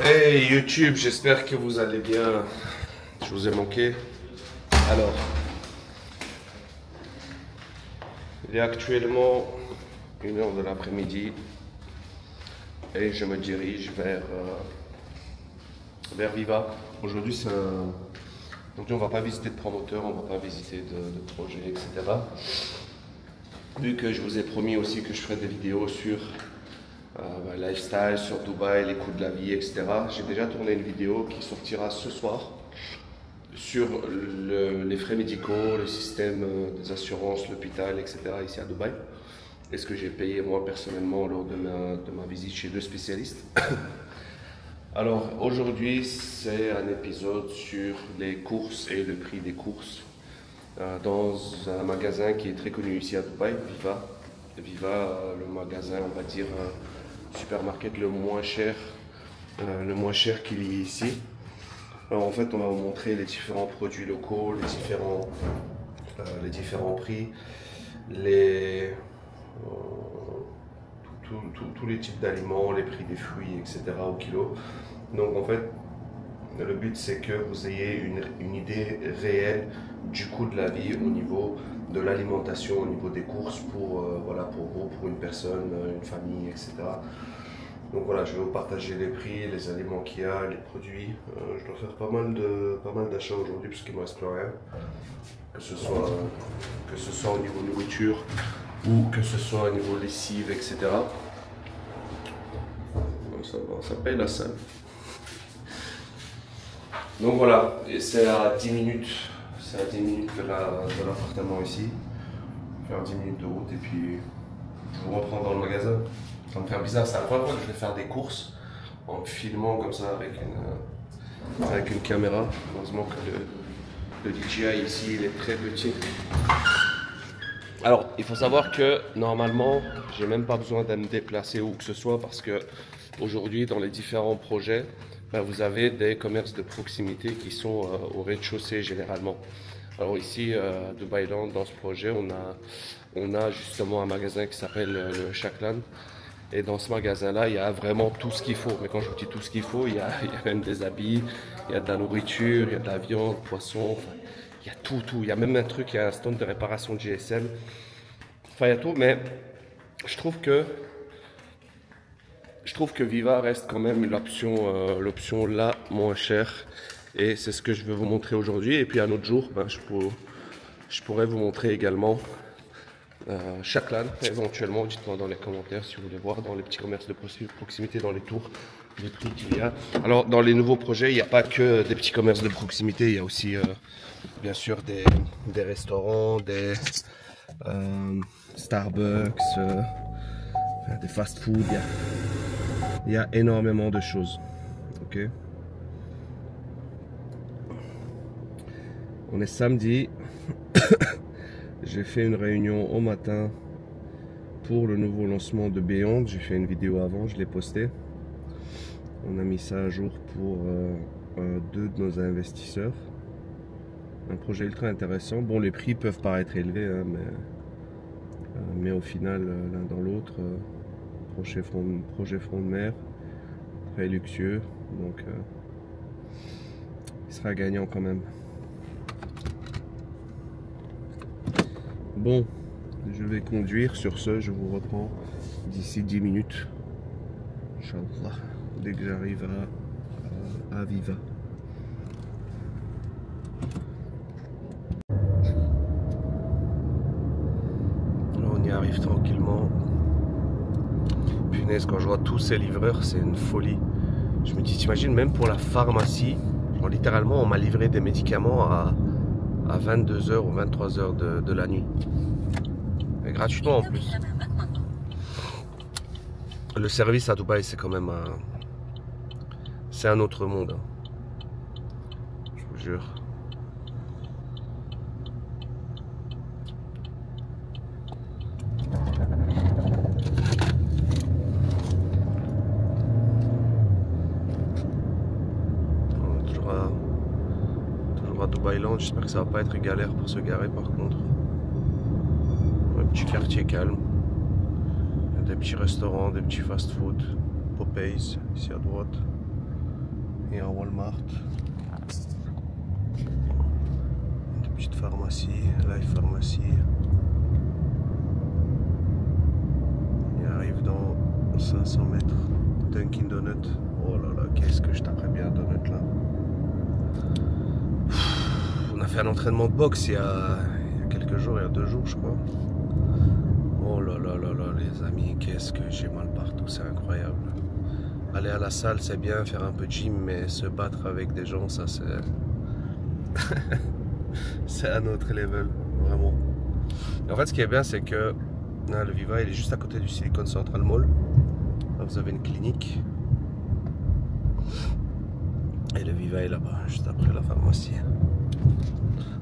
Hey YouTube, j'espère que vous allez bien. Je vous ai manqué. Alors, il est actuellement 1h de l'après-midi et je me dirige vers Viva. Aujourd'hui, on va pas visiter de promoteur, on va pas visiter de projet, etc. Vu que je vous ai promis aussi que je ferai des vidéos sur lifestyle, sur Dubaï, les coûts de la vie, etc. J'ai déjà tourné une vidéo qui sortira ce soir sur les frais médicaux, le système des assurances, l'hôpital, etc. ici à Dubaï. Et ce que j'ai payé moi personnellement lors de ma visite chez deux spécialistes. Alors aujourd'hui, c'est un épisode sur les courses et le prix des courses dans un magasin qui est très connu ici à Dubaï, Viva. Viva, le magasin, on va dire, supermarket le moins cher qu'il y ait ici. Alors en fait, on va vous montrer les différents produits locaux, les différents prix, tous les types d'aliments, les prix des fruits, etc. au kilo. Donc en fait, le but c'est que vous ayez une idée réelle du coût de la vie au niveau de l'alimentation, au niveau des courses pour vous, pour une personne, une famille, etc. Donc voilà, je vais vous partager les prix, les aliments qu'il y a, les produits. Je dois faire pas mal d'achats aujourd'hui parce qu'il ne me reste plus rien. Que ce soit au niveau nourriture ou que ce soit au niveau lessive, etc. Ça paye la salle. Donc voilà, et c'est à 10 minutes. C'est à 10 minutes de l'appartement ici. Faire 10 minutes de route et puis je vous reprends dans le magasin. Ça me fait bizarre, c'est la première fois que je vais faire des courses en filmant comme ça avec une caméra. Heureusement que le DJI ici il est très petit. Alors il faut savoir que normalement j'ai même pas besoin de me déplacer où que ce soit parce que aujourd'hui dans les différents projets vous avez des commerces de proximité qui sont au rez-de-chaussée généralement. Alors ici à Dubailand, dans ce projet, on a justement un magasin qui s'appelle le Shaklan. Et dans ce magasin-là, il y a vraiment tout ce qu'il faut. Mais quand je vous dis tout ce qu'il faut, il y a même des habits, il y a de la nourriture, il y a de la viande, poisson, enfin, il y a tout. Il y a même un truc, il y a un stand de réparation de GSM. Enfin, il y a tout, mais je trouve que Viva reste quand même l'option la moins chère. Et c'est ce que je veux vous montrer aujourd'hui. Et puis un autre jour, je pourrais vous montrer également Shaklan, éventuellement. Dites-moi dans les commentaires si vous voulez voir dans les petits commerces de proximité, dans les tours, les prix qu'il y a. Alors dans les nouveaux projets, il n'y a pas que des petits commerces de proximité, il y a aussi bien sûr des restaurants, des Starbucks, des fast-food. Il y a énormément de choses. Ok. On est samedi. J'ai fait une réunion au matin pour le nouveau lancement de Beyond. J'ai fait une vidéo avant, je l'ai postée. On a mis ça à jour pour deux de nos investisseurs. Un projet ultra intéressant. Bon, les prix peuvent paraître élevés, hein, mais au final, l'un dans l'autre, projet front de mer, très luxueux. Donc, il sera gagnant quand même. Bon, je vais conduire. Sur ce, je vous reprends d'ici 10 minutes. Inch'Allah, dès que j'arrive à Viva. Là, on y arrive tranquillement. Punaise, quand je vois tous ces livreurs, c'est une folie. Je me dis, t'imagines, même pour la pharmacie, genre, littéralement, on m'a livré des médicaments à 22h ou 23h de la nuit. Et gratuitement en plus. Le service à Dubaï, c'est quand même c'est un autre monde. Je vous jure. Toujours à Dubailand, j'espère que ça va pas être galère pour se garer par contre. Un petit quartier calme. Des petits restaurants, des petits fast-food. Popeyes, ici à droite. et un Walmart. Une petite pharmacie, Life Pharmacy. On y arrive dans 500 mètres. Dunkin' Donut. Oh là là, qu'est-ce que je taperais bien un donut là. On a fait un entraînement de boxe il y a quelques jours, il y a 2 jours je crois. Oh là là là là les amis, qu'est-ce que j'ai mal partout, c'est incroyable. Aller à la salle c'est bien, faire un peu de gym, mais se battre avec des gens ça c'est... c'est un autre level, vraiment. Et en fait ce qui est bien c'est que là, le Viva il est juste à côté du Silicon Central Mall. Là, vous avez une clinique. Et le Viva est là-bas, juste après la pharmacie.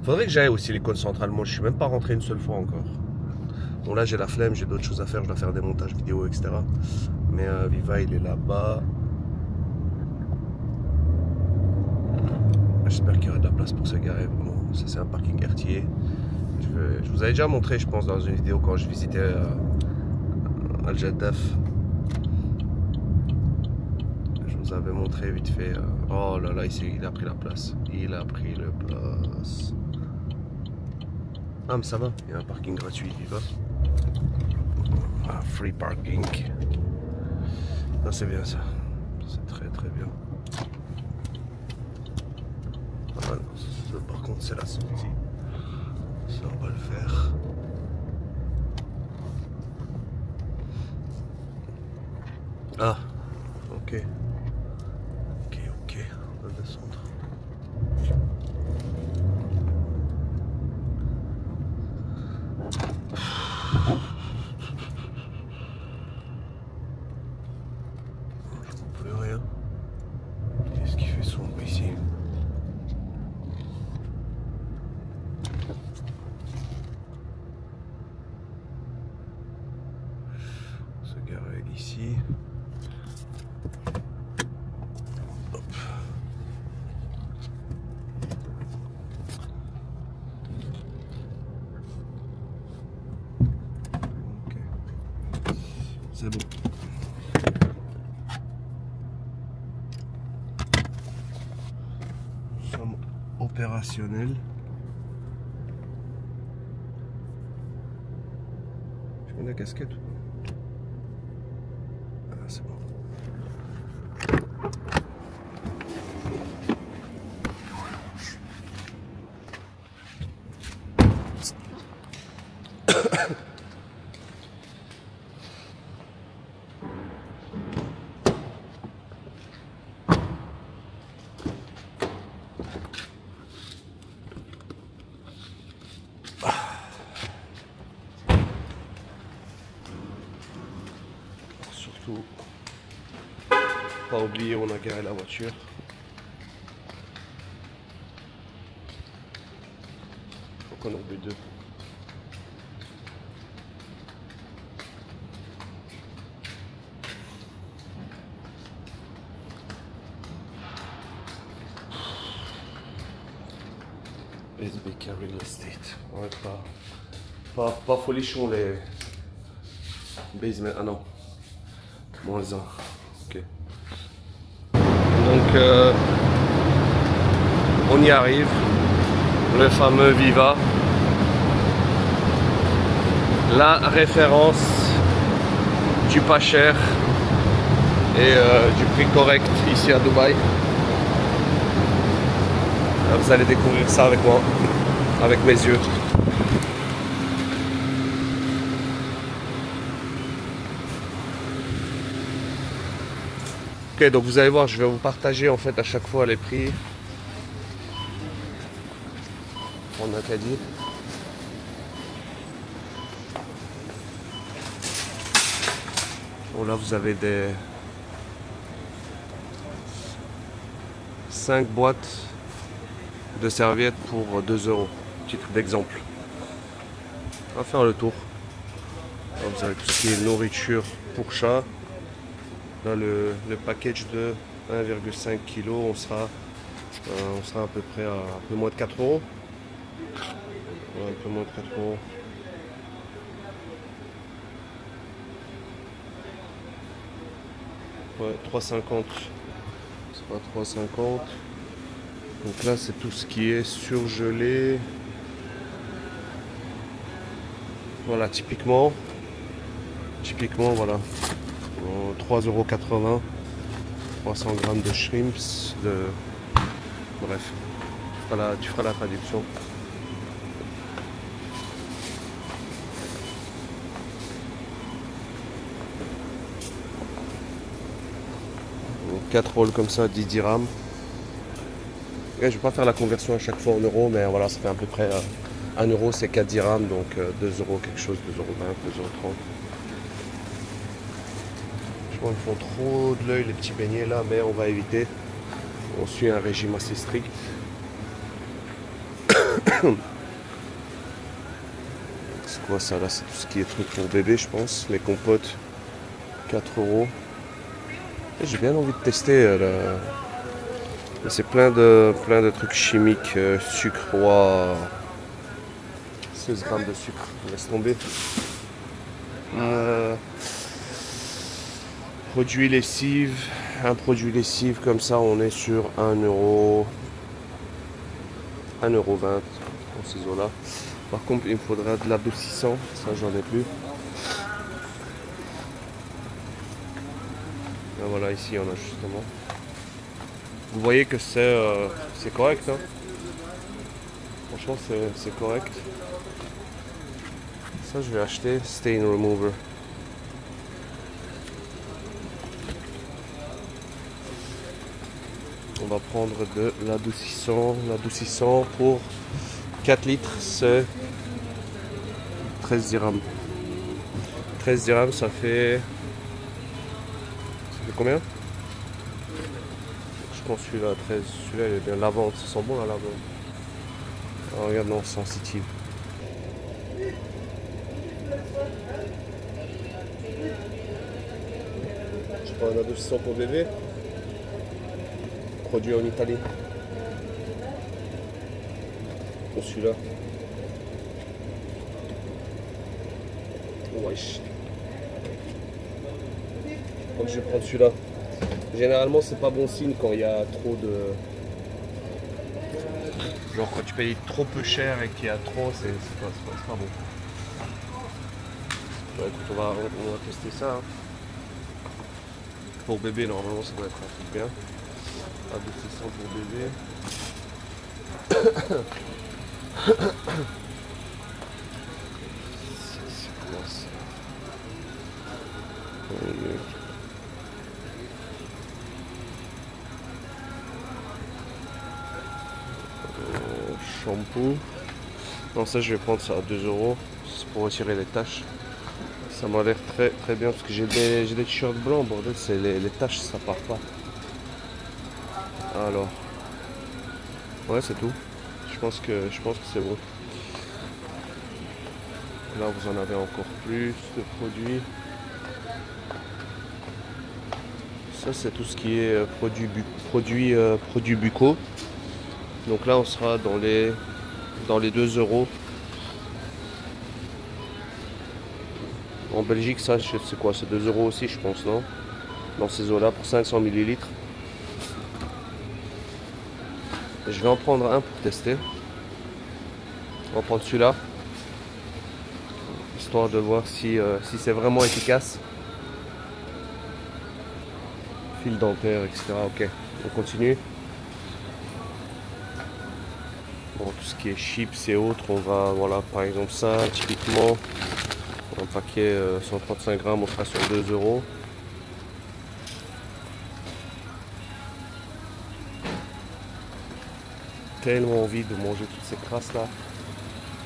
Faudrait que j'aille au Silicon Central Mall, je suis même pas rentré une seule fois encore. Bon là j'ai la flemme, j'ai d'autres choses à faire, je dois faire des montages vidéo, etc. Mais Viva il est là-bas. J'espère qu'il y aura de la place pour se garer, vraiment. Ça c'est un parking quartier. Je vous avais déjà montré, je pense, dans une vidéo quand je visitais Al Jaddaf. Je vous avais montré vite fait. Oh là là, ici il a pris la place. Il a pris la place. Ah mais ça va, il y a un parking gratuit, Viva. Ah, free parking. Ah, c'est bien ça. C'est très très bien. Ah non, ça, par contre c'est la sortie. Ça on va le faire. Ah, ok. Ok, on va descendre. Je ne vois plus rien. Qu'est-ce qui fait sombre ici? On se garer ici. Hop. Ok. C'est bon. Nous sommes opérationnels. Je mets la casquette ou pas? Ah, c'est bon. Surtout, pas oublier, on a garé la voiture. Faut qu'on en bute deux. SBK Real Estate. Ouais, pas folichon les basements. Ah non. Moins 1. Ok. Donc on y arrive. Le fameux Viva. La référence du pas cher et du prix correct ici à Dubaï. Vous allez découvrir ça avec moi, avec mes yeux. Ok, donc vous allez voir, je vais vous partager en fait à chaque fois les prix. On a qu'à dire. Bon là vous avez des 5 boîtes de serviettes pour 2 €, titre d'exemple. On va faire le tour. Là, vous avez tout ce qui est nourriture pour chat. Là le package de 1,5 kg, on sera à peu près à un peu moins de 4 €. Ouais, un peu moins de 4 €. Ouais, 3,50. à 3,50. Donc là c'est tout ce qui est surgelé. Voilà, typiquement voilà, 3,80 €, 300 grammes de shrimps, bref, tu feras la traduction. Donc 4 rolls comme ça, 10 dirhams. Et je vais pas faire la conversion à chaque fois en euros, mais voilà, ça fait à peu près 1 euro, c'est 4 dirhams, donc 2 € quelque chose, 2,20 €, 2,30 €. Je pense qu'ils font trop de l'œil les petits beignets là, mais on va éviter. On suit un régime assez strict. C'est quoi ça là? C'est tout ce qui est truc pour bébé, je pense. Les compotes, 4 €. J'ai bien envie de tester c'est plein de trucs chimiques, sucre roi, 16 grammes de sucre, laisse tomber. Produit lessive, un produit lessive comme ça, on est sur 1 €, 1,20 € dans ces eaux-là. Par contre, il me faudra de l'adoucissant, ça j'en ai plus. Et voilà, ici on a justement. Vous voyez que c'est correct, hein. Franchement, c'est correct. Ça, je vais acheter Stain Remover. On va prendre de l'adoucissant. L'adoucissant pour 4 litres, c'est 13 dirhams. 13 dirhams, ça fait combien? Je pense celui-là, 13. Celui-là, il est bien. Lavande, ça sent bon la lavande. Oh, regarde, non, sensitive. Je prends un adoucissant pour bébé. Produit en Italie. Pour celui-là. Wesh. Donc je vais prendre celui-là. Généralement c'est pas bon signe quand il y a trop de... Genre quand tu payes trop peu cher et qu'il y a trop, c'est pas bon. Ouais, écoute, on va tester ça. Hein. Pour bébé normalement ça doit être un truc bien. Adoucissant pour bébé. C'est quoi ça? Shampoo. Non, ça je vais prendre ça à 2 €. C'est pour retirer les taches. Ça m'a l'air très bien parce que j'ai des t-shirts blancs, bordel, c'est les taches ça part pas. Alors, ouais, c'est tout. Je pense que c'est bon. Là vous en avez encore plus de produits. Ça c'est tout ce qui est produits buccaux. Donc là on sera dans les 2 €. En Belgique ça c'est quoi? C'est 2 € aussi je pense, non? Dans ces eaux là pour 500 ml. Je vais en prendre un pour tester. On va prendre celui-là. Histoire de voir si c'est vraiment efficace. Fil dentaire, etc. Ok, on continue. Bon, tout ce qui est chips et autres, on va, voilà, par exemple ça, typiquement, un paquet 135 grammes, on sera sur 2 €. Tellement envie de manger toutes ces crasses là.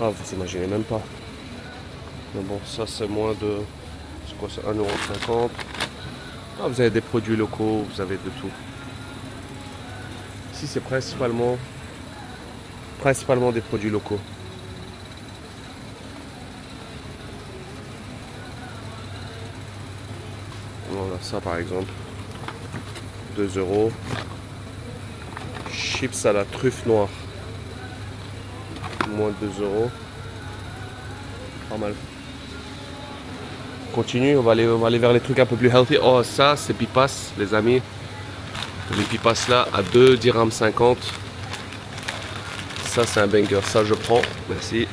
Ah, vous imaginez même pas. Mais bon, ça c'est moins de... C'est quoi, c'est 1,50 €. Ah, vous avez des produits locaux, vous avez de tout. Ici c'est principalement des produits locaux. Voilà, ça par exemple, 2 €. Chips à la truffe noire, moins de 2 €. Pas mal. Continue, on va aller vers les trucs un peu plus healthy. Oh, ça c'est Pipas, les amis. Les pipas là à 2 dirhams 50. Ça c'est un banger, ça je prends, merci.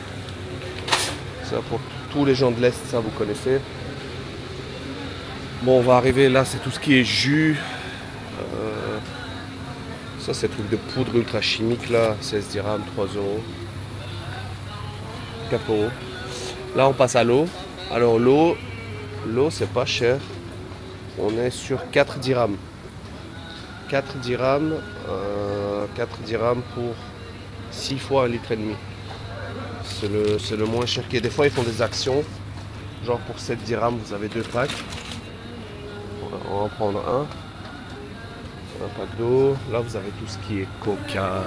Ça pour tous les gens de l'Est, ça vous connaissez. Bon, on va arriver là, c'est tout ce qui est jus. Ça c'est truc de poudre ultra chimique là, 16 dirhams, 3 euros. 4 euros. Là on passe à l'eau. Alors l'eau c'est pas cher. On est sur 4 dirhams. 4 dirhams, 4 dirhams pour 6 fois 1,5 litre. C'est le moins cher qui est. Des fois ils font des actions. Genre pour 7 dirhams vous avez 2 packs. On va en prendre un pack d'eau. Là vous avez tout ce qui est coca.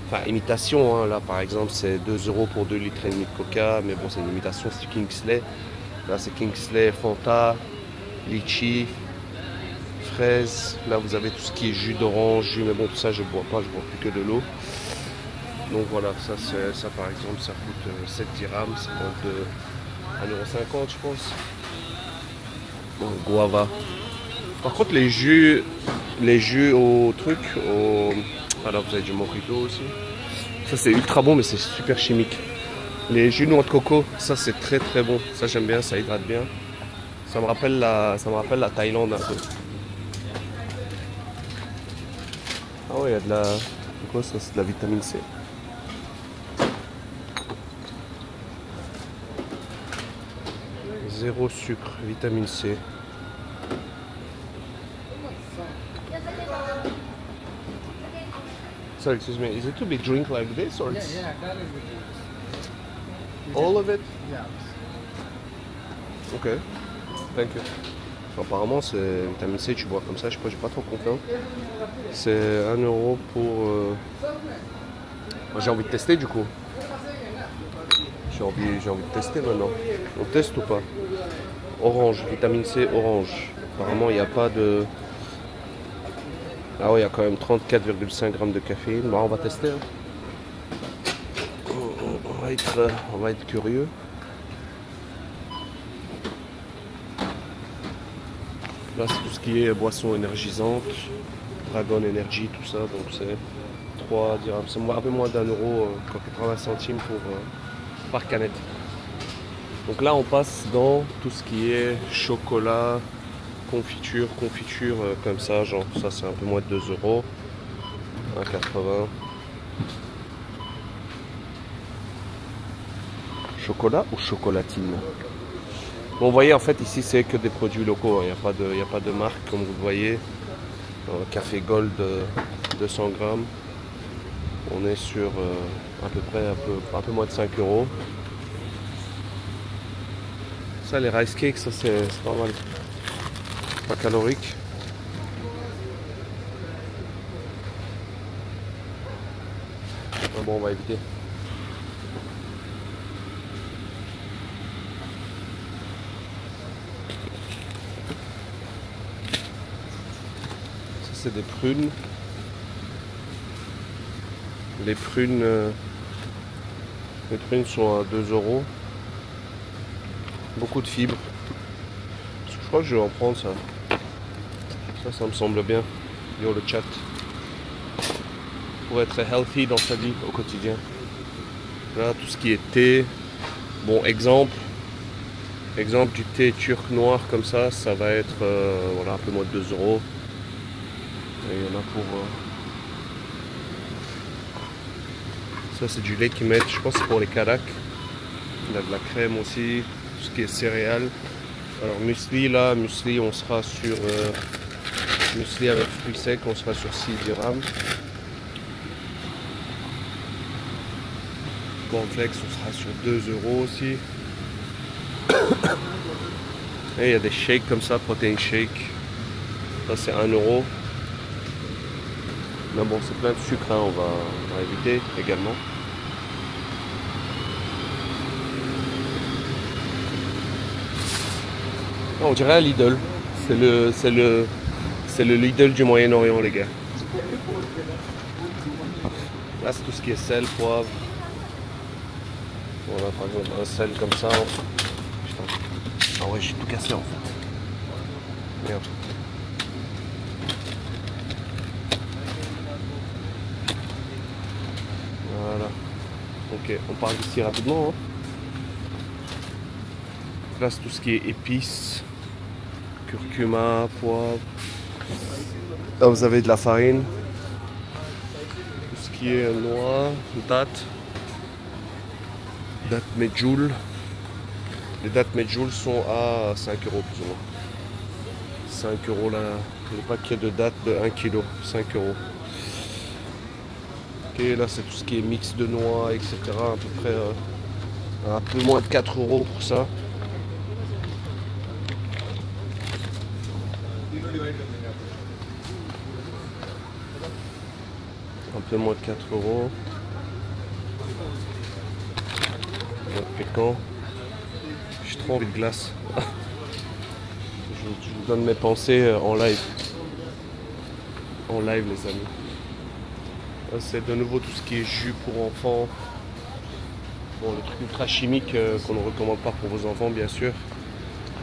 Enfin imitation, hein. Là par exemple c'est 2 euros pour 2,5 litres de coca. Mais bon c'est une imitation, c'est Kingsley. Là c'est Kingsley, Fanta, litchi, fraise. Là vous avez tout ce qui est jus d'orange, jus, mais bon tout ça je bois pas, je bois plus que de l'eau. Donc voilà, ça par exemple ça coûte 7 dirhams, ça coûte 1,50 € je pense. Bon, guava. Par contre les jus au truc, alors vous avez du mojito aussi. Ça c'est ultra bon mais c'est super chimique. Les jus noix de coco, ça c'est très très bon. Ça j'aime bien, ça hydrate bien. Ça me rappelle la Thaïlande un peu. Ah ouais, il y a de la... C'est quoi ça? C'est de la vitamine C. Zéro sucre, vitamine C. Sorry, excuse me. Is it to be drink like this or it's... Yeah, that is it. all of it? Yeah. Ok, thank you. Apparemment, c'est vitamine C, tu bois comme ça, je sais pas, j'ai pas trop confiance. C'est 1 € pour... Moi, j'ai envie de tester du coup. J'ai envie de tester maintenant. On teste ou pas? Orange, vitamine C orange. Apparemment, il n'y a pas de... Ah ouais, il y a quand même 34,5 grammes de caféine. Bon, on va tester. Hein. On va être curieux. Là, c'est tout ce qui est boisson énergisante, Dragon Energy, tout ça. Donc c'est 3 dirhams. C'est un peu moins d'1 €, 80 centimes par canette. Donc là, on passe dans tout ce qui est chocolat, confiture comme ça. Genre, ça, c'est un peu moins de 2 €. 1,80 €. Chocolat ou chocolatine? Bon, vous voyez, en fait, ici, c'est que des produits locaux. Il n'y a pas de marque, comme vous le voyez. Café Gold, 200 grammes. On est sur à peu près un peu moins de 5 €. Ça, les rice cakes, ça, c'est pas mal. Pas calorique. Ah bon, on va éviter. C'est des prunes. Les prunes sont à 2 €. Beaucoup de fibres. Je crois que je vais en prendre ça. Ça me semble bien. Yo le chat. Pour être healthy dans sa vie au quotidien. Là, tout ce qui est thé. Bon, exemple du thé turc noir comme ça va être voilà, un peu moins de 2 €. Et il y en a pour... Ça c'est du lait qu'ils mettent, je pense que c'est pour les caracs. Il y a de la crème aussi, tout ce qui est céréales. Alors muesli là, on sera sur... muesli avec fruits secs, on sera sur 6 dirhams. Cornflakes, on sera sur 2 € aussi. Et il y a des shakes comme ça, protein shake. Ça c'est 1 €. Mais bon, c'est plein de sucre, hein, on va éviter également. Oh, on dirait un Lidl. C'est le Lidl du Moyen-Orient, les gars. Là, c'est tout ce qui est sel, poivre. Voilà, par exemple, un sel comme ça. Putain. Ah ouais, j'ai tout cassé en fait. Merde. Ok, on parle ici rapidement. Hein. Là, c'est tout ce qui est épices, curcuma, poivre. Là, vous avez de la farine. Tout ce qui est noix, dattes. Dattes medjool. Les dattes medjool sont à 5 € plus ou moins. 5 € le paquet de dattes de 1 kg. 5 €. Ok, là c'est tout ce qui est mix de noix, etc. À peu près un peu moins de 4 € pour ça. Un peu moins de 4 €. Pécan. J'ai trop envie de glace. Je vous donne mes pensées en live. En live, les amis. C'est de nouveau tout ce qui est jus pour enfants. Bon, le truc ultra chimique qu'on ne recommande pas pour vos enfants, bien sûr.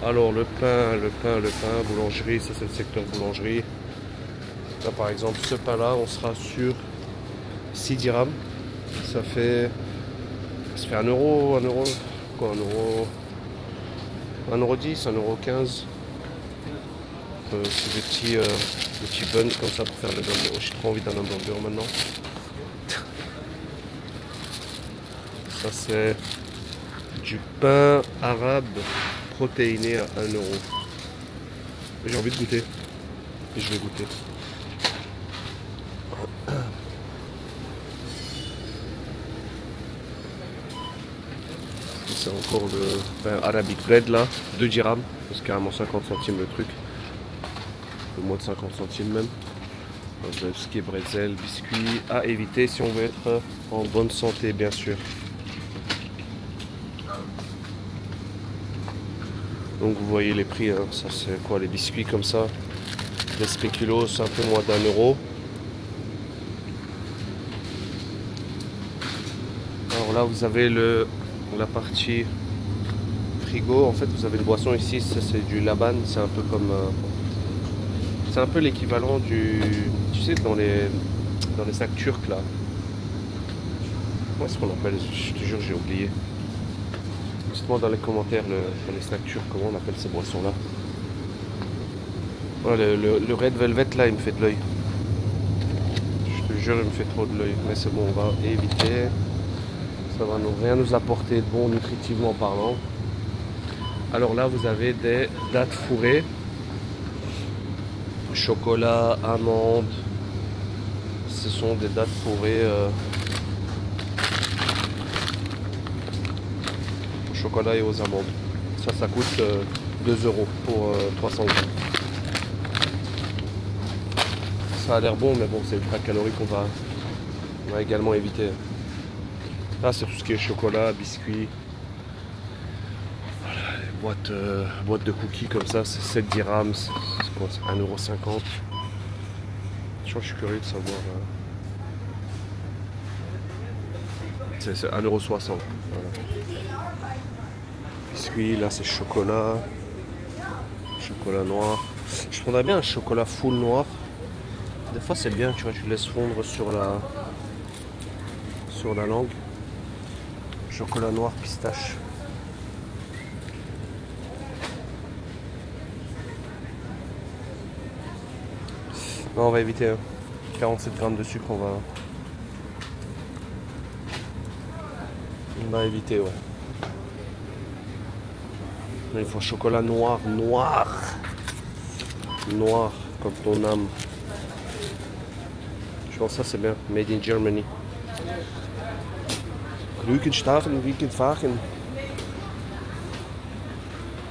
Alors, le pain, boulangerie, ça c'est le secteur boulangerie. Là, par exemple, ce pain-là, on sera sur 6 dirhams. Ça fait 1 €, quoi, 1,10 €, 1,15 €. C'est des petits buns comme ça pour faire le hamburger. J'ai trop envie d'un hamburger maintenant. Ça c'est du pain arabe protéiné à 1 €. J'ai envie de goûter. Et je vais goûter. C'est encore le pain arabic bread là, 2 dirhams, c'est carrément 50 centimes le truc. Un peu moins de 50 centimes même. Donc, tout ce qui est bretzel, biscuits, à éviter si on veut être en bonne santé bien sûr. Donc vous voyez les prix, hein. Ça c'est quoi, les biscuits comme ça, les spéculoos, c'est un peu moins d'1 €. Alors là vous avez la partie frigo. En fait vous avez une boisson ici, ça c'est du Laban, c'est un peu comme c'est un peu l'équivalent du, tu sais, dans les sacs turcs là. Comment est-ce qu'on appelle, je te jure j'ai oublié. Dites-moi dans les commentaires dans les snacks turcs comment on appelle ces boissons là. Voilà, le Red Velvet là il me fait de l'œil. Je te jure il me fait trop de l'œil. Mais c'est bon, on va éviter. Ça va rien nous apporter de bon nutritivement parlant. Alors là vous avez des dattes fourrées. Chocolat, amandes. Ce sont des dattes fourrées. Chocolat et aux amandes. Ça coûte 2 € pour 300 grammes. Ça a l'air bon, mais bon, c'est ultra calorique, on va également éviter. Là, c'est tout ce qui est chocolat, biscuits. Voilà, les boîtes de cookies comme ça, c'est 7 dirhams, c'est quoi, c'est 1,50 €. Je suis curieux de savoir. C'est 1,60 €. Voilà. Biscuits, là c'est chocolat noir. Je prendrais bien un chocolat full noir. Des fois c'est bien, tu vois, tu laisses fondre sur la langue. Chocolat noir pistache. Non, on va éviter 47 grammes de sucre, on va éviter, ouais. Il faut chocolat noir comme ton âme. Je pense que ça c'est bien, made in Germany. Rügenstachen, Rügenfachen.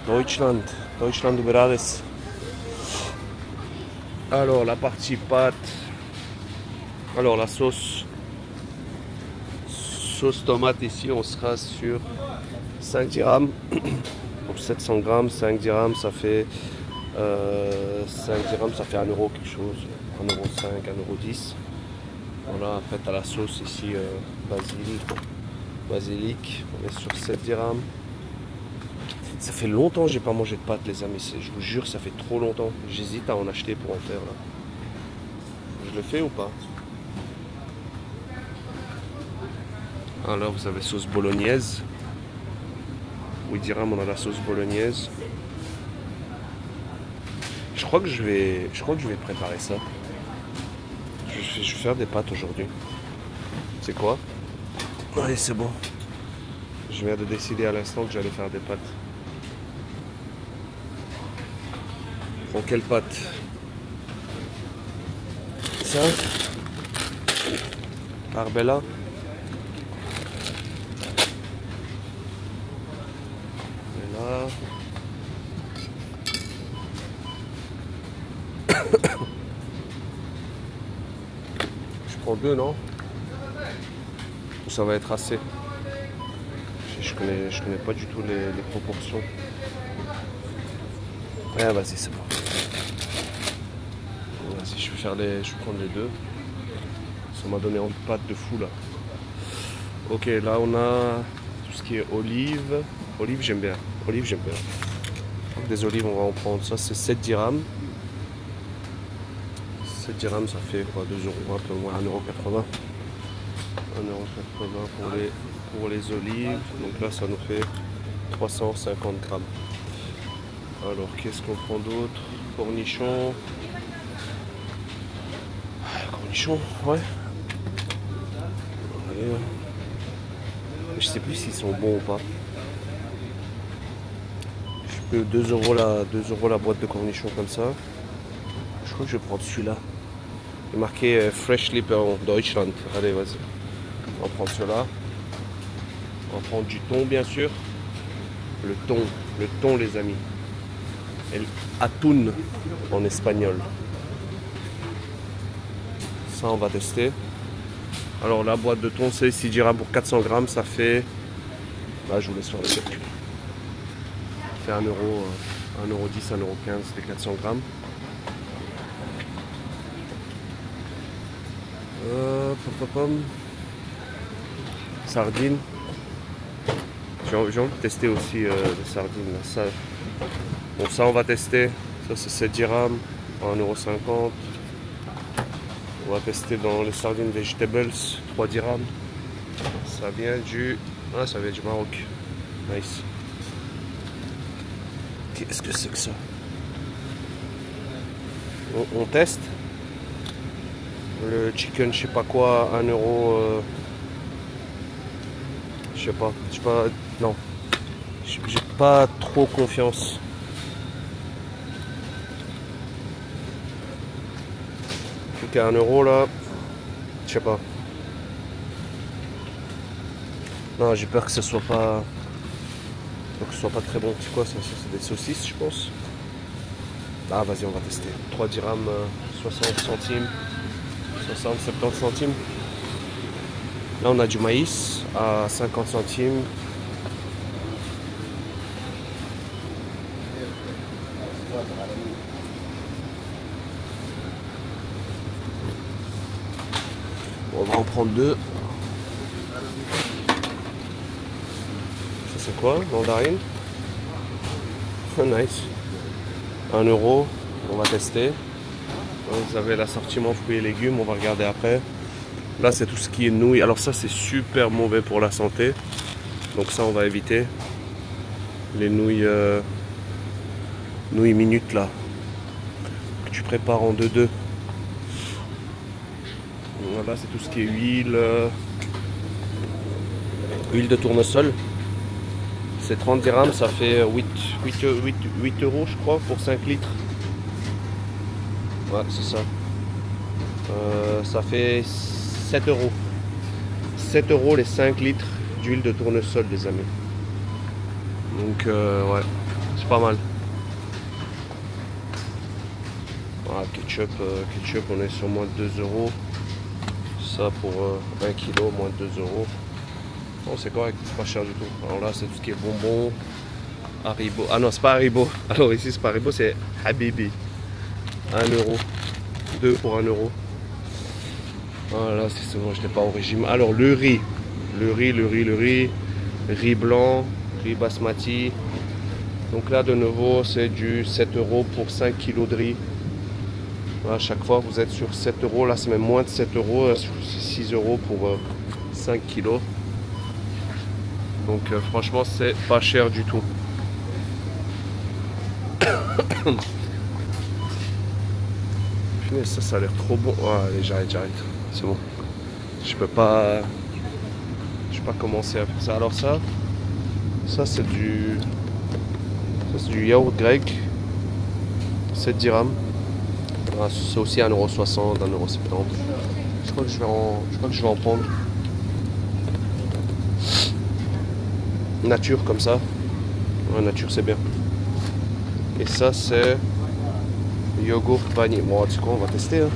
Deutschland über alles. Alors la partie pâte. Alors la sauce tomate ici, on sera sur 5 dirhams. Pour 700 grammes, 5 dirhams, ça fait 5 dirhams, ça fait 1 € quelque chose, 1,05 €, 1,10 €. Voilà, après tu as la sauce ici, basilic, on est sur 7 dirhams. Ça fait longtemps que j'ai pas mangé de pâtes les amis, je vous jure ça fait trop longtemps. J'hésite à en acheter pour en faire là. Je le fais ou pas? Alors vous avez sauce bolognaise. 8 dirhams, on a la sauce bolognaise. Je crois que je vais préparer ça. Je vais faire des pâtes aujourd'hui. C'est quoi? Allez, c'est bon. Je viens de décider à l'instant que j'allais faire des pâtes. Bon, quelle pâte? Ça? Arbella? Et là. Je prends deux, non? Ça va être assez. Je connais pas du tout les proportions. Ah, vas-y, c'est bon. Vas-y, je vais prendre les deux. Ça m'a donné un pâte de fou là. Ok, là on a tout ce qui est olive. Olive, j'aime bien. Olive, j'aime bien. Donc, des olives, on va en prendre. Ça, c'est 7 dirhams. 7 dirhams, ça fait quoi? 2 euros, un peu moins, 1,80 €. 1,80 € pour les olives. Donc là, ça nous fait 350 grammes. Alors, qu'est-ce qu'on prend d'autre? Cornichons. Cornichons, ouais. Allez. Je sais plus s'ils sont bons ou pas. Je peux 2 € la boîte de cornichons comme ça. Je crois que je vais prendre celui-là. Il est marqué Freshly en Deutschland. Allez, vas-y. On va prendre cela. On va prendre du thon, bien sûr. Le thon, les amis. El atún en espagnol. Ça, on va tester. Alors, la boîte de thon, c'est 6 dirhams pour 400 grammes. Ça fait. Là, je vous laisse faire le calcul. Ça fait 1 €, 1,10 €, 1,15 € les 400 grammes. Sardines. J'ai envie de tester aussi les sardines. Là. Ça, bon, ça on va tester. Ça c'est 7 dirhams, 1,50 €. On va tester dans les sardines vegetables, 3 dirhams. Ça vient du Maroc. Nice. Qu'est-ce que c'est que ça? On teste. Le chicken, je sais pas quoi, 1 €. Je sais pas, non. J'ai pas trop confiance. Donc à 1 € là, je sais pas. Non, j'ai peur que ce soit pas. Donc, que ce soit pas très bon. C'est quoi ça? C'est des saucisses, je pense. Ah, vas-y, on va tester. 3 dirhams, 60 centimes. 60-70 centimes. Là on a du maïs à 50 centimes. On va en prendre deux. Ça c'est quoi? Mandarine. Nice. 1 €. On va tester. Vous avez l'assortiment fruits et légumes, on va regarder après. Là, c'est tout ce qui est nouilles. Alors ça, c'est super mauvais pour la santé. Donc ça, on va éviter. Les nouilles, nouilles minutes, là. Que tu prépares en 2-2. Voilà, c'est tout ce qui est huile. Huile de tournesol. C'est 30 dirhams, ça fait 8 €, je crois, pour 5 litres. Ouais, c'est ça. Ça fait 7 €. 7 € les 5 litres d'huile de tournesol, les amis. Donc, ouais, c'est pas mal. Ah, ketchup, on est sur moins de 2 €. Ça pour 1 kg, moins de 2 €. Bon, c'est correct, c'est pas cher du tout. Alors là, c'est tout ce qui est bonbons. Haribo. Ah non, c'est pas Haribo. Alors ici, c'est pas Haribo, c'est Habibi. 1 €. 2 pour 1 €. Voilà, c'est bon, je n'étais pas au régime. Alors le riz. Riz blanc, riz basmati. Donc là de nouveau c'est du 7 € pour 5 kg de riz. Voilà, chaque fois vous êtes sur 7 €. Là c'est même moins de 7 €. C'est 6 € pour 5 kg. Donc franchement c'est pas cher du tout. Punaise, ça a l'air trop bon. Oh, allez, j'arrête. C'est bon. Je peux pas commencer à faire ça. Alors ça c'est du yaourt grec. 7 dirhams. C'est aussi 1,60 €, 1,70 €. Je crois que je vais en prendre. Nature comme ça. Ouais, nature c'est bien. Et ça c'est yogourt vanille. Bon, tu sais quoi, on va tester. Hein.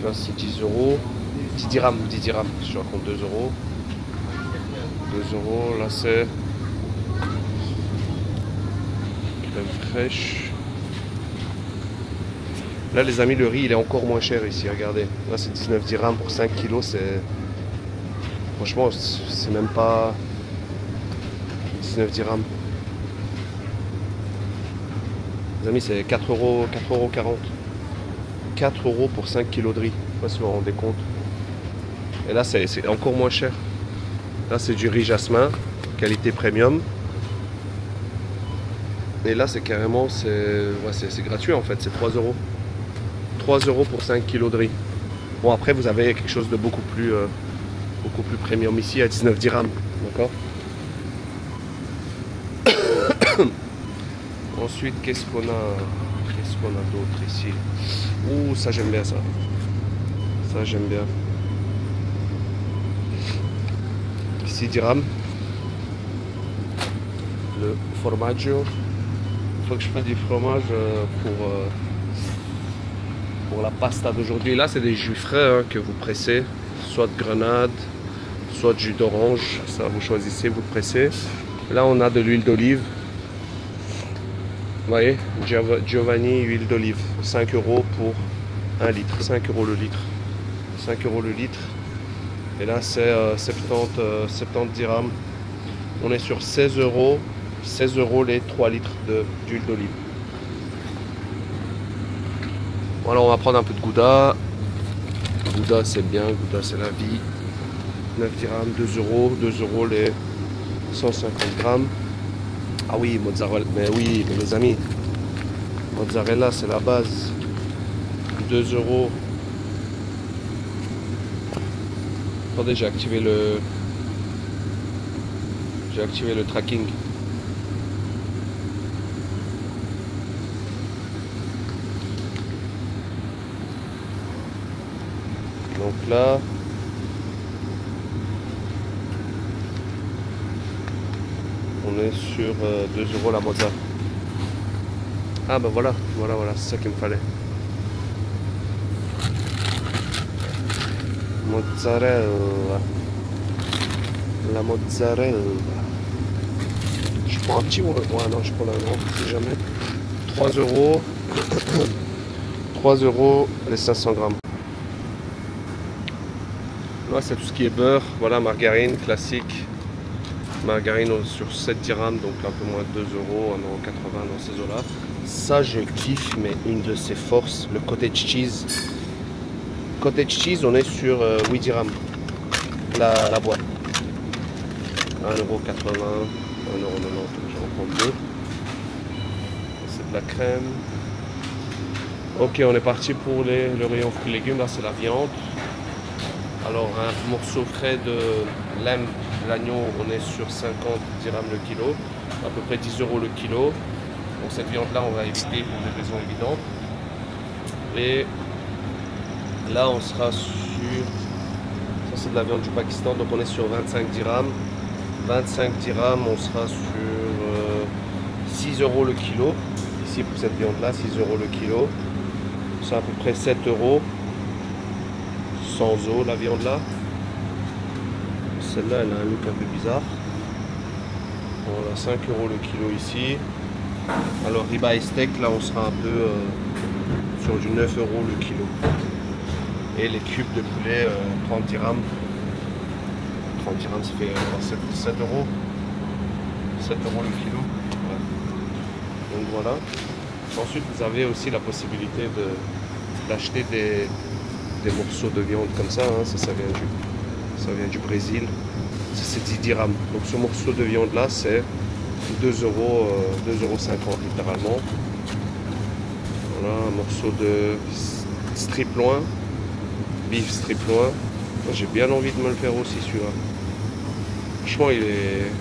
Là c'est 10 €. 10 dirhams. Je raconte 2 €. 2 €. Là c'est crème fraîche. Là les amis, le riz il est encore moins cher ici, regardez. Là c'est 19 dirhams pour 5 kilos, c'est... Franchement c'est même pas 19 dirhams. Les amis c'est 4 €, 4,40 €. 4 € pour 5 kilos de riz, je sais pas si vous vous rendez compte. Et là c'est encore moins cher. Là c'est du riz jasmin, qualité premium. Et là c'est carrément, c'est gratuit en fait, c'est 3 €. 3 € pour 5 kilos de riz. Bon après vous avez quelque chose de beaucoup plus premium ici à 19 dirhams. D'accord. Ensuite qu'est-ce qu'on a d'autre ici? Ouh, ça j'aime bien ça. Ça j'aime bien. 6 dirhams. Le formaggio. Il faut que je fasse du fromage pour la pasta d'aujourd'hui. Là c'est des jus frais hein, que vous pressez. Soit de grenade, soit de jus d'orange. Ça vous choisissez, vous le pressez. Là on a de l'huile d'olive. Vous voyez, Giovanni huile d'olive. 5 € pour 1 litre. 5 € le litre. 5 € le litre. Et là c'est 70 dirhams. On est sur 16 €. 16 € les 3 litres d'huile d'olive. Bon, alors on va prendre un peu de gouda. Gouda c'est bien, gouda c'est la vie. 9 dirhams, 2 €. 2 € les 150 grammes. Ah oui, mozzarella. Mais oui, mes amis. Mozzarella c'est la base. 2 €. Attendez, j'ai activé le tracking. Donc là, on est sur 2 € la mozza. Ah ben voilà, c'est ça qu'il me fallait. Mozzarella. La mozzarella. Je prends un petit... Ouais non, je prends la grande, si jamais. 3 €. 3 € les 500 grammes. Là c'est tout ce qui est beurre. Voilà, margarine classique. Margarine sur 7 dirhams, donc un peu moins de 2 €, 1,80 € dans ces eaux-là. Ça je kiffe, mais une de ses forces, le cottage cheese. Cottage cheese, on est sur 8 dirhams la boîte. 1,80 €, 1,90 €, j'en prends 2. C'est de la crème. Ok, on est parti pour le rayon fruits et légumes. Là c'est la viande. Alors un morceau frais de l'agneau, on est sur 50 dirhams le kilo, à peu près 10 € le kilo. Donc cette viande là on va éviter pour des raisons évidentes. Et là on sera sur, ça c'est de la viande du Pakistan, donc on est sur 25 dirhams. 25 dirhams, on sera sur 6 € le kilo. Ici pour cette viande là, 6 € le kilo. C'est à peu près 7 €. Sans eau la viande là. Celle-là elle a un look un peu bizarre. Voilà, 5 € le kilo ici. Alors ribeye steak là on sera un peu sur du 9 € le kilo. Et les cubes de poulet 30 dirhams. 30 dirhams ça fait 7 €. 7 € le kilo. Ouais. Donc voilà. Ensuite vous avez aussi la possibilité d'acheter des morceaux de viande comme ça, hein. Ça vient du Brésil. C'est 10 dirhams. Donc ce morceau de viande là, c'est 2 euros, 2,50 € littéralement. Voilà, un morceau de strip loin, beef strip loin. J'ai bien envie de me le faire aussi celui-là. Franchement, il est...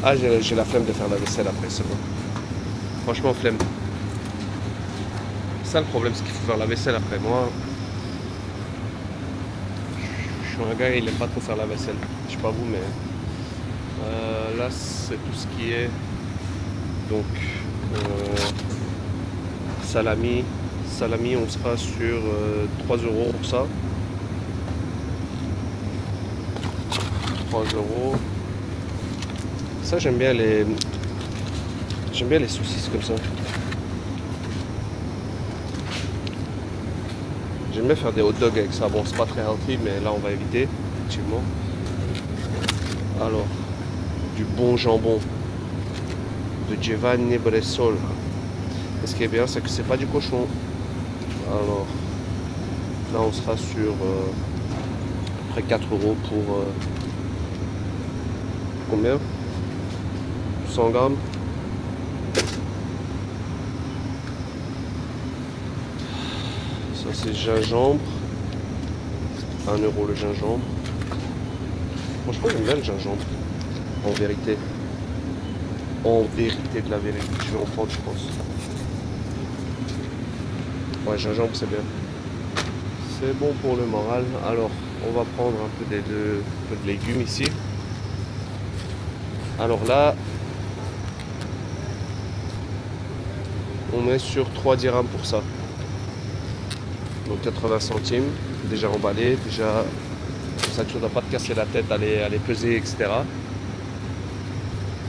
Ah, j'ai la flemme de faire la vaisselle après, c'est bon. Franchement, flemme. Ça, le problème, c'est qu'il faut faire la vaisselle après. Moi, je suis un gars, il n'aime pas trop faire la vaisselle. Je sais pas vous, mais... là, c'est tout ce qui est... Donc... salami. Salami, on sera sur 3 € pour ça. 3 €. Ça, j'aime bien les saucisses comme ça. J'aime bien faire des hot dogs avec ça. Bon, c'est pas très healthy, mais là, on va éviter, effectivement. Alors, du bon jambon de Giovanni Bressola. Et ce qui est bien, c'est que c'est pas du cochon. Alors, là, on sera sur à peu près 4 € pour combien? 100 grammes. Ça, c'est gingembre. 1 € le gingembre. Franchement, j'aime bien le gingembre. En vérité. En vérité de la vérité. Je vais en prendre, je pense. Ouais, gingembre, c'est bien. C'est bon pour le moral. Alors, on va prendre un peu de légumes ici. Alors là, on est sur 3 dirhams pour ça. Donc 80 centimes, déjà emballé, déjà comme ça tu ne dois pas te casser la tête à les peser, etc.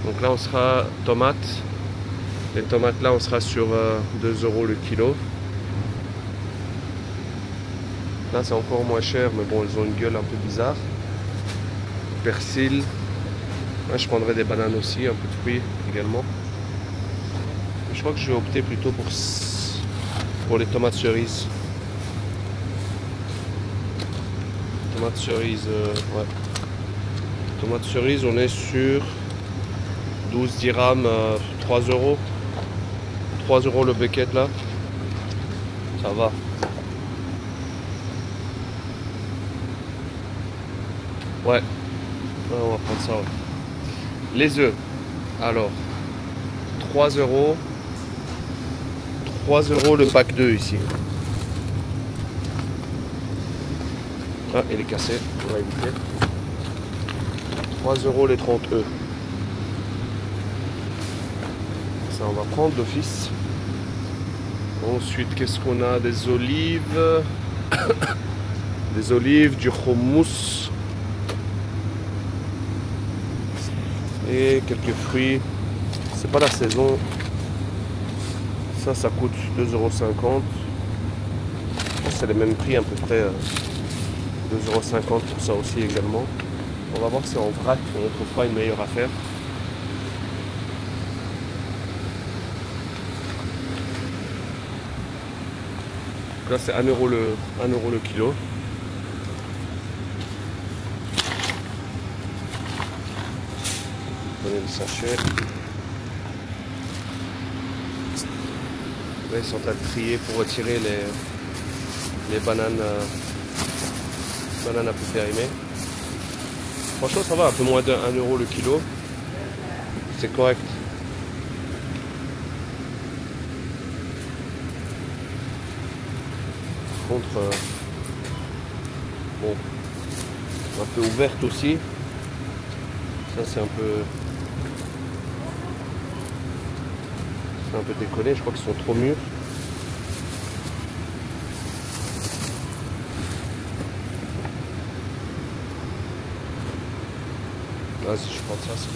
Donc là on sera tomates. Les tomates là on sera sur 2 € le kilo. Là c'est encore moins cher, mais bon elles ont une gueule un peu bizarre. Persil. Là, je prendrai des bananes aussi, un peu de fruits également. Je crois que je vais opter plutôt pour les tomates cerises. Tomates cerises, ouais. Tomates cerises, on est sur 12 dirhams, 3 €. 3 € le bucket là. Ça va. Ouais. On va prendre ça. Ouais. Les œufs. Alors, 3 €. 3 € le pack 2 ici. Ah, il est cassé, on va éviter. 3 € les 30 œufs. Ça, on va prendre d'office. Ensuite, qu'est-ce qu'on a? Des olives. Des olives, du hummus. Et quelques fruits. C'est pas la saison. Ça coûte 2,50 €. C'est les mêmes prix à peu près. 2,50 € pour ça aussi également. On va voir si en vrac on ne trouve pas une meilleure affaire. Là c'est 1 € le kilo. Prenez le sachet. Là, ils sont en train de trier pour retirer les bananes, bananes un peu périmées. Franchement ça va, un peu moins d'1 € le kilo. C'est correct. Par contre, bon, un peu ouverte aussi. Ça c'est un peu décollé, je crois qu'ils sont trop mûrs. Vas-y, je prends ça, c'est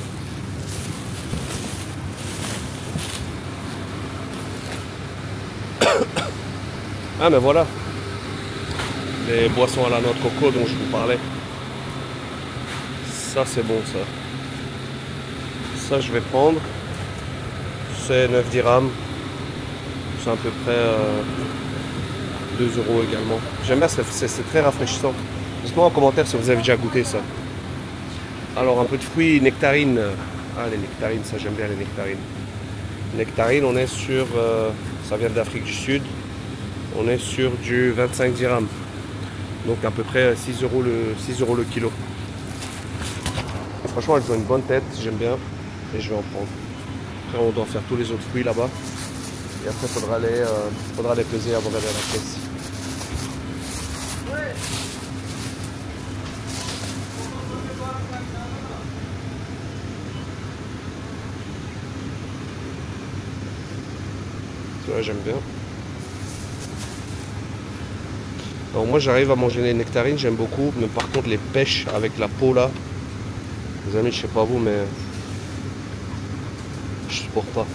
bon. Ah mais voilà, les boissons à la noix de coco dont je vous parlais. Ça c'est bon ça. Ça je vais prendre. C'est 9 dirhams. C'est à peu près 2 € également. J'aime bien, c'est très rafraîchissant. Dites-moi en commentaire si vous avez déjà goûté ça. Alors un peu de fruits, nectarines. Ah les nectarines, ça j'aime bien les nectarines. Nectarines, on est sur, ça vient d'Afrique du Sud. On est sur du 25 dirhams. Donc à peu près 6 € le kilo. Et franchement, elles ont une bonne tête, j'aime bien. Et je vais en prendre. Après, on doit faire tous les autres fruits là-bas. Et après, il faudra les peser avant d'aller à la caisse. Ouais, j'aime bien. Alors moi j'arrive à manger les nectarines, j'aime beaucoup, mais par contre les pêches avec la peau là, les amis, je sais pas vous, mais je supporte pas.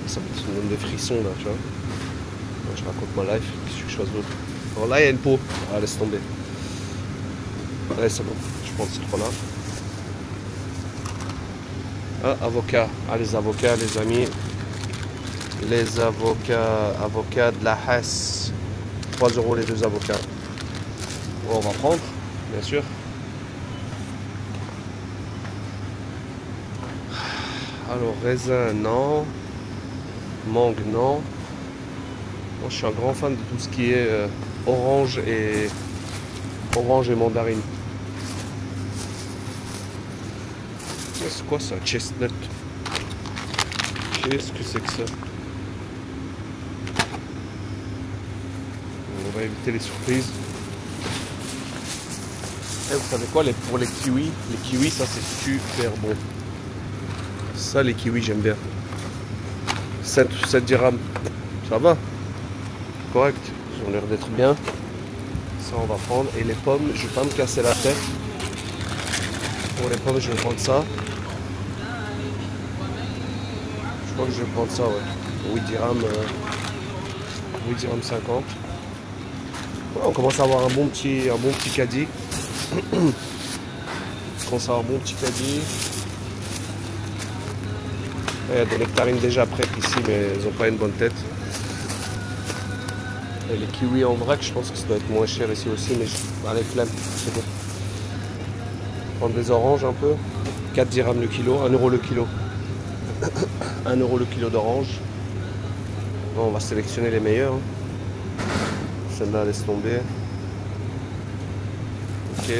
Ça me donne des frissons là, tu vois. Moi, je raconte ma life, qu'est-ce que je fasse d'autre. Alors là il y a une peau, ah, laisse tomber. Allez c'est bon, je prends ce trois là. Ah, avocat, ah les avocats les amis. Les avocats de la Hasse. 3 € les 2 avocats. Bon, on va prendre, bien sûr. Alors, raisin, non. Mangue, non. Moi, je suis un grand fan de tout ce qui est orange et mandarine. C'est quoi ça? Chestnut. Qu'est-ce que c'est que ça? On va éviter les surprises. Et vous savez quoi, pour les kiwis, ça c'est super bon. Ça, les kiwis, j'aime bien. 7 dirhams. Ça va. Correct. Ils ont l'air d'être bien. Ça, on va prendre. Et les pommes, je vais pas me casser la tête. Pour les pommes, je vais prendre ça. Je crois que je vais prendre ça, ouais. 8 dirhams 50. Ouais, on commence à avoir un bon petit caddie. On commence à avoir un bon petit caddie. Il y a des nectarines déjà prêtes ici, mais elles n'ont pas une bonne tête. Et les kiwis en vrac, je pense que ça doit être moins cher ici aussi, mais allez, flemme, c'est bon. Prendre des oranges un peu. 4 dirhams le kilo, 1 € le kilo. 1 € le kilo d'orange. Bon, on va sélectionner les meilleurs. Celle-là, laisse tomber. Ok.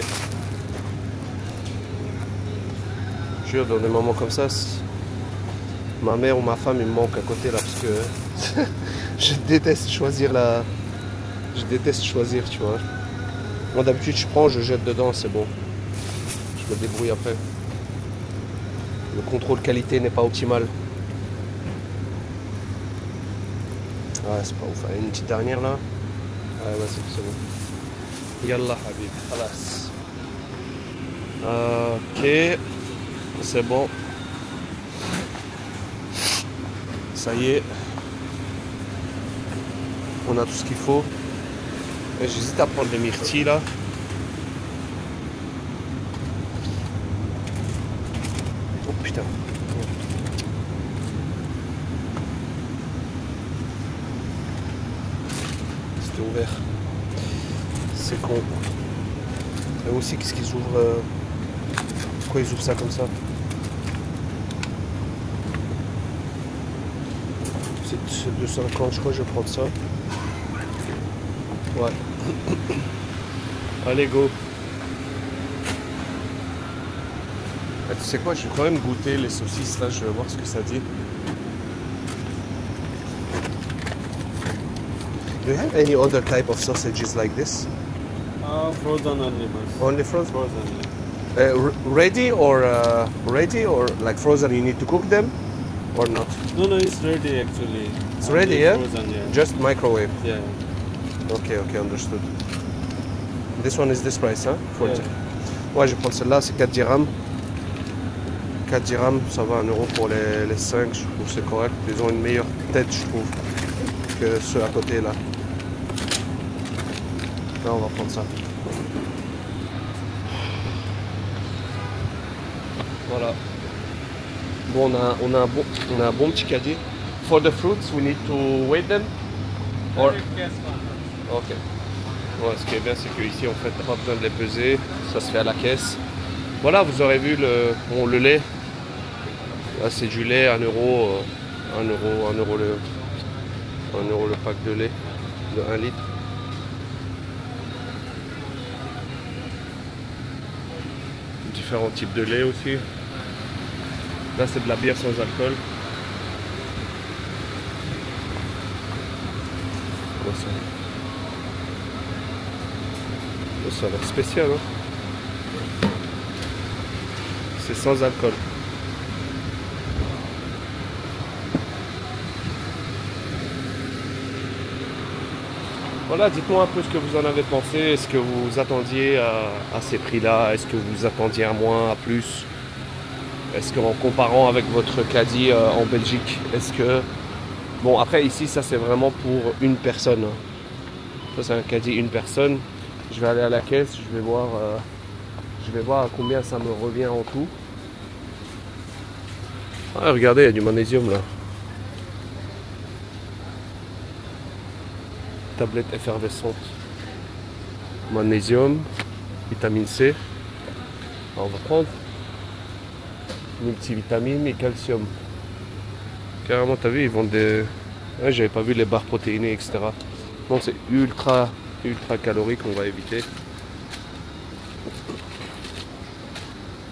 Je jure, dans des moments comme ça, ma mère ou ma femme, il me manque à côté là, parce que je déteste choisir Je déteste choisir, tu vois. Moi, d'habitude, je prends, je jette dedans, c'est bon. Je me débrouille après. Le contrôle qualité n'est pas optimal. Ouais, c'est pas ouf. Allez, une petite dernière là. Ouais, c'est bon. Yallah, habib. Halas. Ok. C'est bon. Ça y est. On a tout ce qu'il faut. J'hésite à prendre les myrtilles là. Oh putain. C'était ouvert. C'est con. Et aussi, qu'est-ce qu'ils ouvrent pourquoi ils ouvrent ça comme ça? C'est 2,50, je crois que je vais prendre ça. Ouais. Allez, go. Ah, tu sais quoi, je vais quand même goûter les saucisses là, je vais voir ce que ça dit. Do you have any other type of sausages like this? Frozen only, boss. Only frozen? Frozen, yeah. Ready or like frozen you need to cook them or not? No, it's ready actually. It's Only ready, yeah? Frozen, yeah. Just microwave. Yeah. Okay, understood. This one is this price, hein? Yeah. Ouais, je vais prendre celle-là, c'est 4 dirhams. 4 dirhams, ça va, 1 € pour les 5, je trouve que c'est correct. Ils ont une meilleure tête, je trouve, que ceux à côté là. Là, on va prendre ça. Voilà. Bon, on a un bon petit caddie. For the fruits, we need to weigh them. Or- Ok. Ouais, ce qui est bien, c'est qu'ici, en fait, pas besoin de les peser. Ça se fait à la caisse. Voilà, vous aurez vu le lait. Là, c'est du lait, 1 euro. 1 euro, 1 euro le pack de lait de 1 litre. Différents types de lait aussi. Là, c'est de la bière sans alcool. Ça a l'air spécial, hein. C'est sans alcool. Voilà, dites-moi un peu ce que vous en avez pensé. Est-ce que vous attendiez à ces prix-là? Est-ce que vous attendiez à moins, à plus? Est-ce qu'en comparant avec votre caddie en Belgique, est-ce que... Bon, après, ici, ça, c'est vraiment pour une personne. Ça, c'est un caddie une personne. Je vais aller à la caisse, je vais voir à combien ça me revient en tout. Ah, regardez, il y a du magnésium là. Tablette effervescente. Magnésium, vitamine C. Alors, on va prendre multivitamines et calcium. Carrément, t'as vu, ils vendent des... Ouais, j'avais pas vu les barres protéinées, etc. Donc c'est ultra calorique, on va éviter.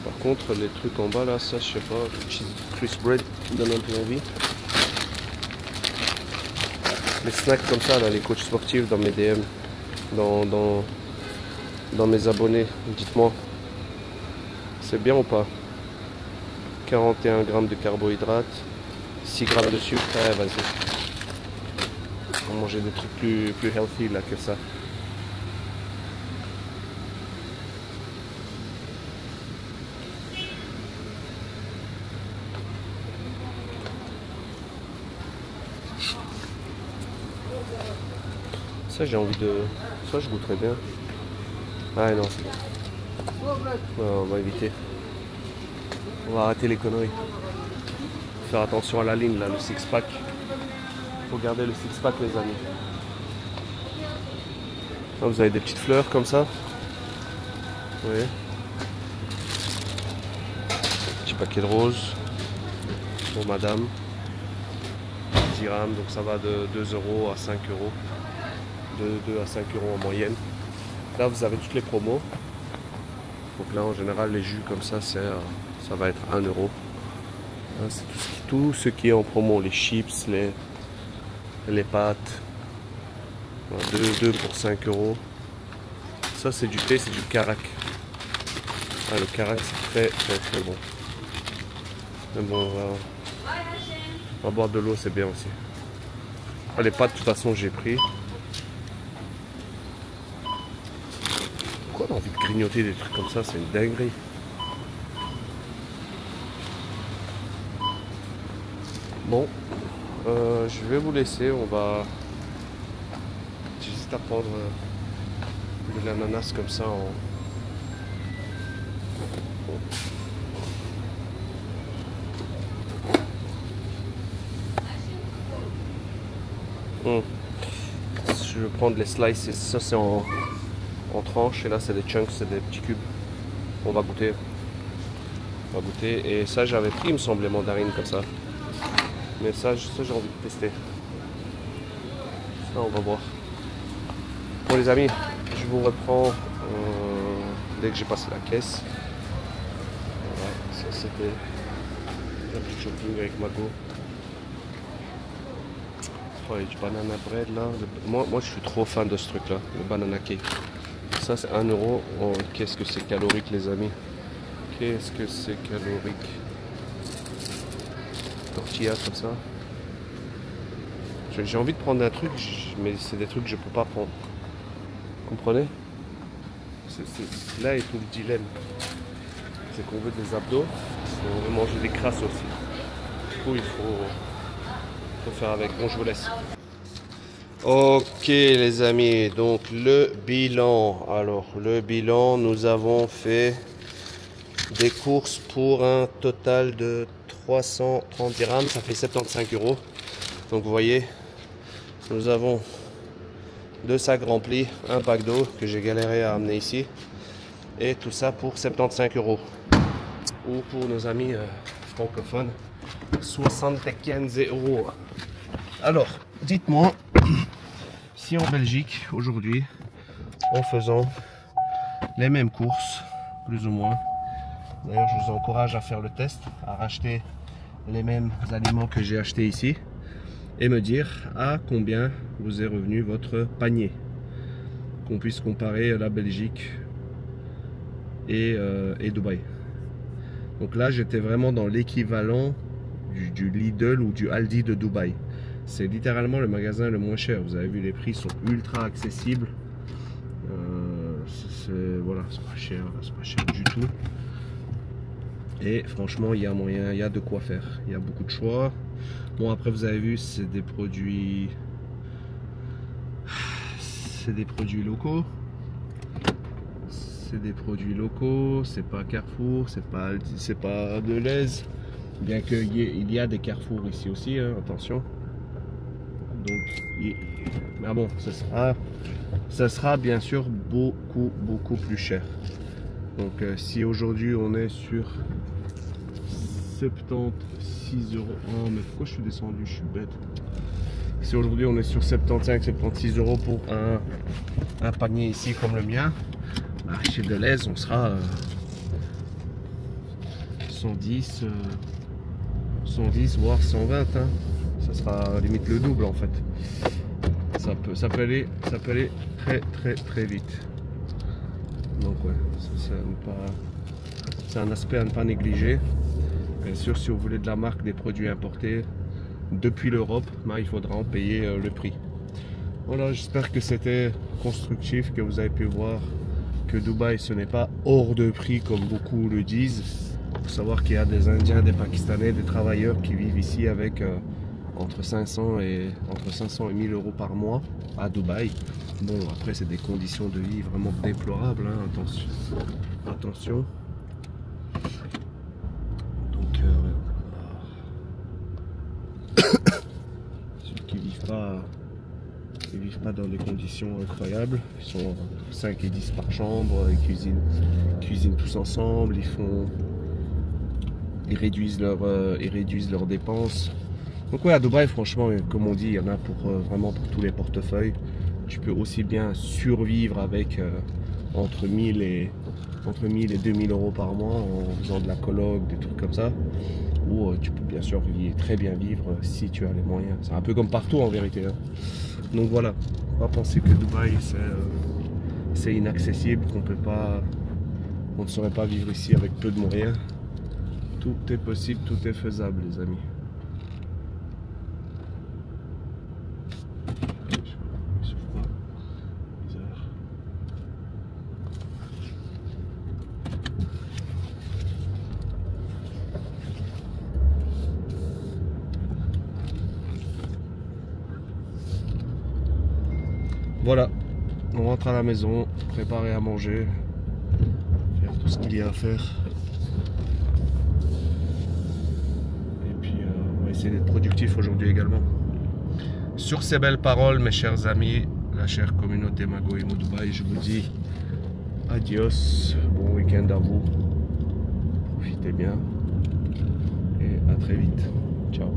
Par contre, les trucs en bas là, ça je sais pas, cheese crisp bread qui donne un peu envie. Les snacks comme ça là, les coachs sportifs dans mes DM, dans mes abonnés, dites-moi, c'est bien ou pas? 41 grammes de carbohydrates, 6 grammes de sucre, vas-y. On va manger des trucs plus healthy là que ça. Ça j'ai envie de... Ça je goûterais bien. Ah non c'est bon. Non, on va éviter. On va arrêter les conneries. Faire attention à la ligne là, le six pack. Faut garder le six pack les amis. Là, vous avez des petites fleurs comme ça. Vous voyez. Petit paquet de roses. Pour madame. 10 grammes, donc ça va de 2 euros à 5 euros. De 2 à 5 euros en moyenne. Là vous avez toutes les promos. Donc là en général les jus comme ça ça va être 1 euro. C'est tout ce qui est en promo, les chips, les pâtes. 2 pour 5 euros. Ça c'est du thé, c'est du Carac. Ah, le Carac c'est très bon. Mais bon on va boire de l'eau, c'est bien aussi. Ah, les pâtes de toute façon j'ai pris. Pourquoi on a envie de grignoter des trucs comme ça, c'est une dinguerie. Bon, je vais vous laisser, j'ai juste à prendre de l'ananas comme ça en... Je vais prendre les slices, ça c'est en tranches et là c'est des chunks, c'est des petits cubes. On va goûter. Et ça j'avais pris il me semble les mandarines comme ça. Mais ça j'ai envie de tester. Ça on va voir. Bon les amis, je vous reprends dès que j'ai passé la caisse. Voilà, ça c'était un petit shopping avec Mago. Oh, il y a du banana bread là. Moi je suis trop fan de ce truc là, le banana cake. Ça c'est 1 euro. Oh, qu'est-ce que c'est calorique les amis. Qu'est-ce que c'est calorique. Tortilla comme ça. J'ai envie de prendre un truc, mais c'est des trucs que je peux pas prendre. Vous comprenez? Là est tout le dilemme. C'est qu'on veut des abdos, et on veut manger des crasses aussi. Du coup il faut faire avec. Bon, je vous laisse. Ok les amis, donc le bilan. Alors le bilan, nous avons fait des courses pour un total de 330 dirhams, ça fait 75 euros. Donc vous voyez, nous avons 2 sacs remplis, un pack d'eau que j'ai galéré à amener ici. Et tout ça pour 75 €. Ou pour nos amis francophones, 75 €. Alors, dites-moi, si en Belgique, aujourd'hui, en faisant les mêmes courses, plus ou moins, d'ailleurs je vous encourage à faire le test, à racheter les mêmes aliments que j'ai achetés ici, et me dire à combien vous est revenu votre panier, qu'on puisse comparer la Belgique et Dubaï. Donc là j'étais vraiment dans l'équivalent du Lidl ou du Aldi de Dubaï. C'est littéralement le magasin le moins cher. Vous avez vu, les prix sont ultra accessibles. Voilà, c'est pas cher du tout. Et franchement, il y a moyen, il y a de quoi faire. Il y a beaucoup de choix. Bon, après, vous avez vu, c'est des produits locaux. C'est des produits locaux. C'est pas Carrefour, c'est pas Deleuze. Bien qu'il y a des Carrefour ici aussi, hein, attention. Donc, mais bon, ça sera bien sûr beaucoup plus cher. Donc si aujourd'hui on est sur 76 €, oh mais pourquoi je suis descendu, je suis bête. Si aujourd'hui on est sur 75-76 € pour un panier ici comme le mien, bah, chez Deleuze on sera 110 voire 120, hein. Ça sera limite le double en fait. Ça peut aller très vite. Donc ouais, c'est un aspect à ne pas négliger. Bien sûr, si vous voulez de la marque, des produits importés depuis l'Europe, bah, il faudra en payer le prix. Voilà, j'espère que c'était constructif, que vous avez pu voir que Dubaï ce n'est pas hors de prix comme beaucoup le disent. Il faut savoir qu'il y a des Indiens, des Pakistanais, des travailleurs qui vivent ici avec entre 500 et 1000 € par mois à Dubaï. Bon, après c'est des conditions de vie vraiment déplorables, hein, attention. Donc ceux qui vivent pas dans des conditions incroyables, ils sont 5 et 10 par chambre, ils cuisinent tous ensemble, ils réduisent leurs dépenses. Donc ouais, à Dubaï, franchement, comme on dit, il y en a pour vraiment pour tous les portefeuilles. Tu peux aussi bien survivre avec entre 1000 et 2000 € par mois en faisant de la coloc, des trucs comme ça. Ou tu peux bien sûr très bien vivre si tu as les moyens. C'est un peu comme partout en vérité, hein. Donc voilà, pas penser que Dubaï c'est inaccessible, qu'on ne saurait pas vivre ici avec peu de moyens. Tout est possible, tout est faisable, les amis. Voilà, on rentre à la maison, préparer à manger, faire tout ce qu'il y a à faire. Et puis on va essayer d'être productif aujourd'hui également. Sur ces belles paroles, mes chers amis, la chère communauté Mago Imo Dubaï, je vous dis adios, bon week-end à vous, profitez bien et à très vite. Ciao.